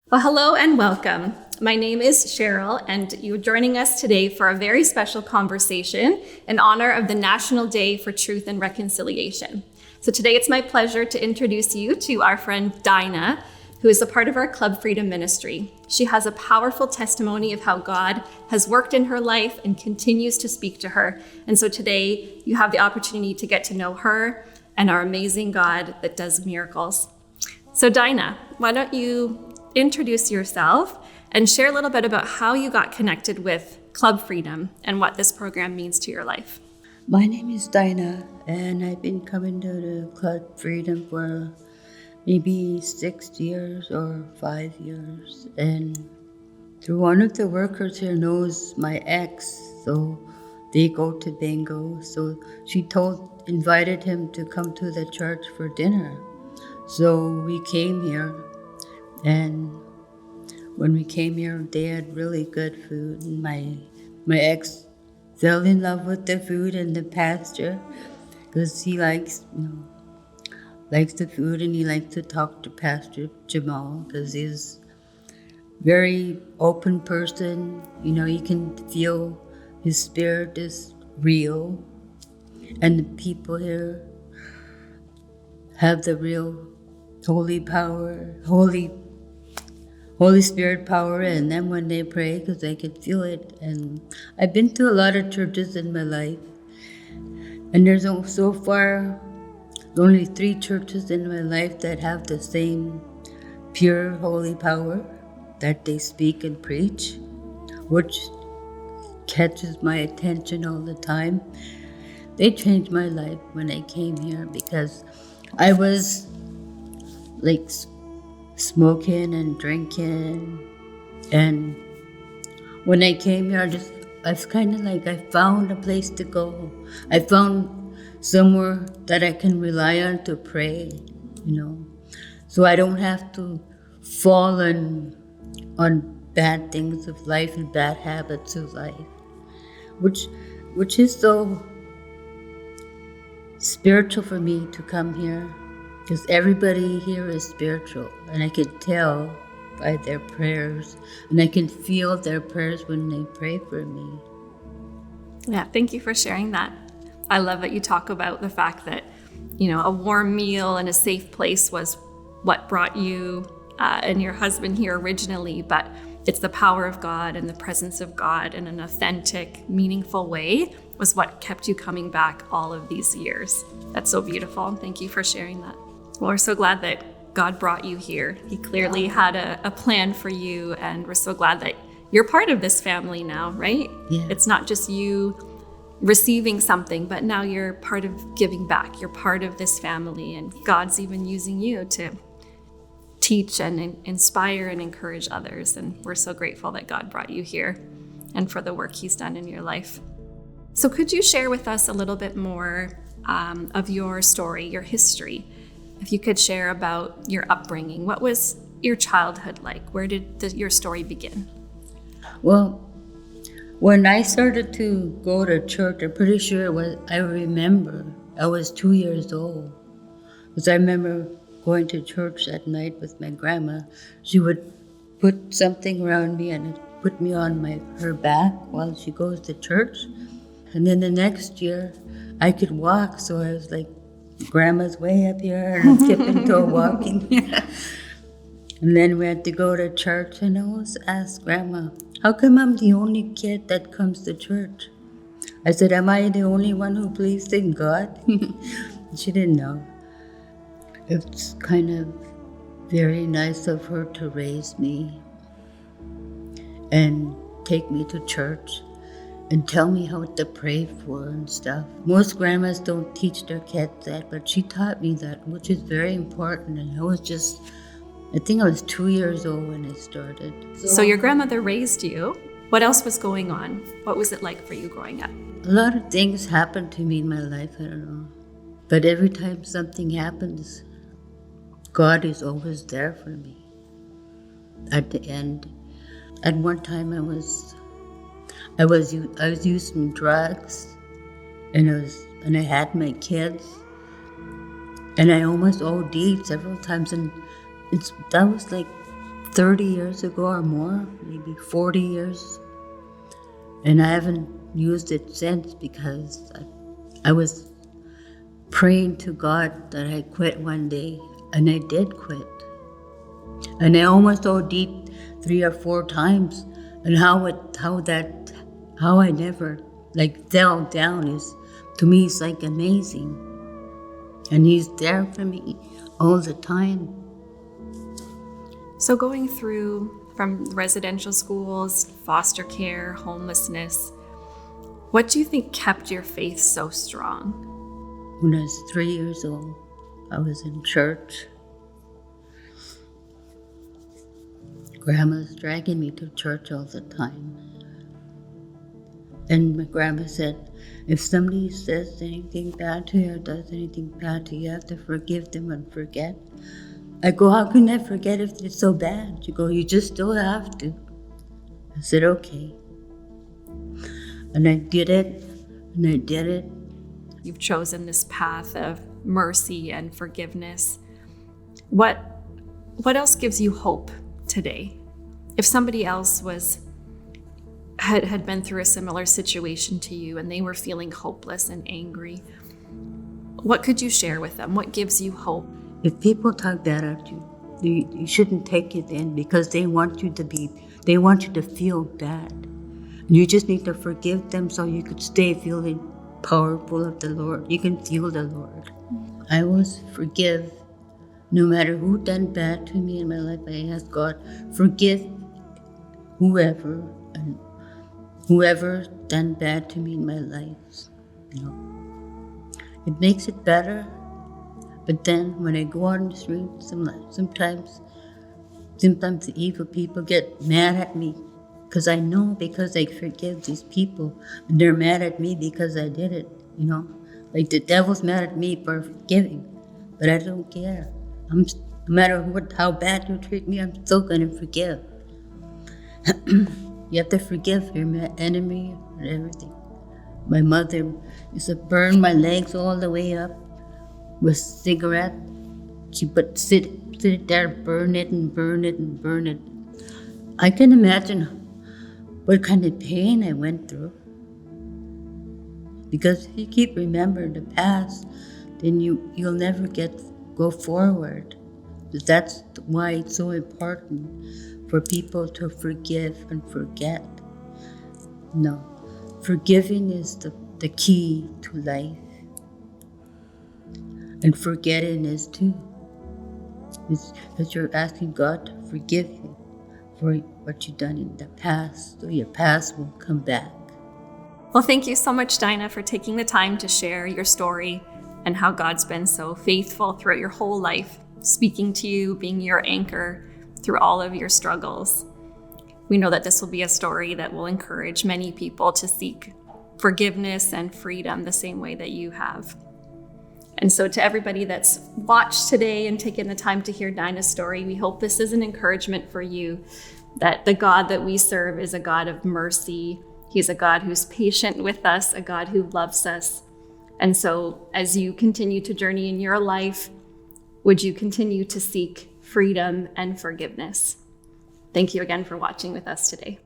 Well, hello and welcome. My name is Cheryl, and you're joining us today for a very special conversation in honor of the National Day for Truth and Reconciliation. So today it's my pleasure to introduce you to our friend Dinah, who is a part of our Club Freedom Ministry. She has a powerful testimony of how God has worked in her life and continues to speak to her. And so today you have the opportunity to get to know her and our amazing God that does miracles. So Dinah, why don't you introduce yourself and share a little bit about how you got connected with Club Freedom and what this program means to your life. My name is Dinah, and I've been coming to the Club Freedom for maybe 6 years or 5 years. And through one of the workers here knows my ex, so they go to bingo. So she invited him to come to the church for dinner. So we came here, and when we came here, they had really good food. And my ex fell in love with the food and the pastor because he likes the food, and he likes to talk to Pastor Jamal because he's very open person. You can feel his spirit is real, and the people here have the real holy power, Holy Spirit power in them when they pray, because I can feel it. And I've been to a lot of churches in my life, and there's so far only 3 churches in my life that have the same pure holy power that they speak and preach, which catches my attention all the time. They changed my life when I came here, because I was like smoking and drinking, and when I came here, I was kind of like I found a place to go. I found somewhere that I can rely on to pray, so I don't have to fall on bad things of life and bad habits of life, which is so spiritual for me to come here. Because everybody here is spiritual, and I can tell by their prayers, and I can feel their prayers when they pray for me. Yeah, thank you for sharing that. I love that you talk about the fact that, a warm meal and a safe place was what brought you and your husband here originally, but it's the power of God and the presence of God in an authentic, meaningful way was what kept you coming back all of these years. That's so beautiful. Thank you for sharing that. Well, we're so glad that God brought you here. He clearly had a plan for you, and we're so glad that you're part of this family now, right? Yeah. It's not just you receiving something, but now you're part of giving back. You're part of this family, and God's even using you to teach and inspire and encourage others. And we're so grateful that God brought you here and for the work He's done in your life. So could you share with us a little bit more of your story, your history? If you could share about your upbringing, what was your childhood like? Where did your story begin? Well, when I started to go to church, I'm pretty sure I remember I was 2 years old. Because I remember going to church at night with my grandma. She would put something around me and put me on her back while she goes to church. And then the next year, I could walk, so I was like, Grandma's way up here, and I'm tipping-toe walking. And then we had to go to church, and I always asked Grandma, how come I'm the only kid that comes to church? I said, am I the only one who believes in God? She didn't know. It's kind of very nice of her to raise me and take me to church and tell me how to pray for and stuff. Most grandmas don't teach their kids that, but she taught me that, which is very important. And I think I was 2 years old when it started. So your grandmother raised you. What else was going on? What was it like for you growing up? A lot of things happened to me in my life, I don't know. But every time something happens, God is always there for me. At the end, at one time I was using drugs, and I had my kids, and I almost OD'd several times, and that was like 30 years ago or more, maybe 40 years. And I haven't used it since because I was praying to God that I quit one day, and I did quit. And I almost OD'd 3 or 4 times. And how I never fell down is, to me, it's like amazing. And He's there for me all the time. So going through from residential schools, foster care, homelessness, what do you think kept your faith so strong? When I was 3 years old, I was in church. Grandma's dragging me to church all the time. And my grandma said, if somebody says anything bad to you or does anything bad to you, you have to forgive them and forget. I go, how can I forget if it's so bad? She go, you just don't have to. I said, okay. And I did it, and I did it. You've chosen this path of mercy and forgiveness. What else gives you hope today? If somebody else had been through a similar situation to you and they were feeling hopeless and angry, what could you share with them? What gives you hope? If people talk bad at you, you shouldn't take it in because they want you to feel bad. And you just need to forgive them so you could stay feeling powerful of the Lord. You can feel the Lord. I always forgive. No matter who done bad to me in my life, I ask God, forgive whoever done bad to me in my life. It makes it better. But then when I go on the street, sometimes the evil people get mad at me. Because I forgive these people. And they're mad at me because I did it, Like the devil's mad at me for forgiving. But I don't care. No matter how bad you treat me, I'm still going to forgive. You have to forgive your enemy and everything. My mother used to burn my legs all the way up with cigarette. She would sit there, burn it and burn it and burn it. I can imagine what kind of pain I went through. Because if you keep remembering the past, then you'll never go forward. That's why it's so important for people to forgive and forget. No, forgiving is the key to life. And forgetting is too. It's that you're asking God to forgive you for what you've done in the past, so your past will come back. Well, thank you so much, Dinah, for taking the time to share your story and how God's been so faithful throughout your whole life, speaking to you, being your anchor through all of your struggles. We know that this will be a story that will encourage many people to seek forgiveness and freedom the same way that you have. And so to everybody that's watched today and taken the time to hear Dinah's story, we hope this is an encouragement for you that the God that we serve is a God of mercy. He's a God who's patient with us, a God who loves us. And so as you continue to journey in your life, would you continue to seek freedom and forgiveness? Thank you again for watching with us today.